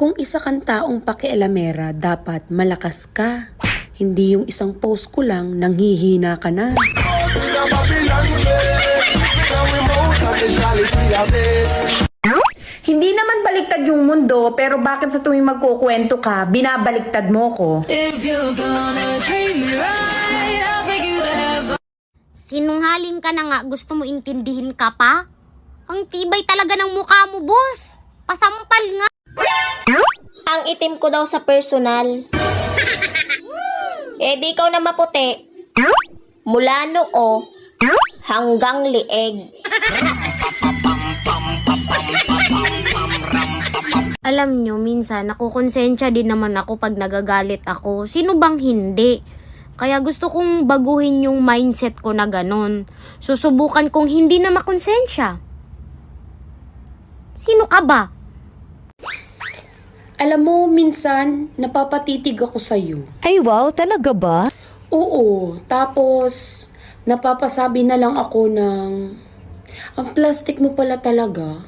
Kung isa kang taong pakialamera, dapat malakas ka. Hindi yung isang post ko lang, nanghihina ka na. Hindi naman baliktad yung mundo, pero bakit sa tuwing magkukwento ka, binabaliktad mo ko? Sinungaling ka na nga, gusto mo intindihin ka pa? Ang tibay talaga ng mukha mo, boss. Pasampal nga. Ang itim ko daw sa personal. Eh di ikaw na maputi. Mula noo hanggang lieg. Alam nyo, minsan nakukonsensya din naman ako pag nagagalit ako. Sino bang hindi? Kaya gusto kong baguhin yung mindset ko na ganon. Susubukan kong hindi na makonsensya. Sino ka ba? Alam mo, minsan, napapatitig ako sa'yo. Ay wow, talaga ba? Oo, tapos, napapasabi na lang ako ng, ang plastic mo pala talaga.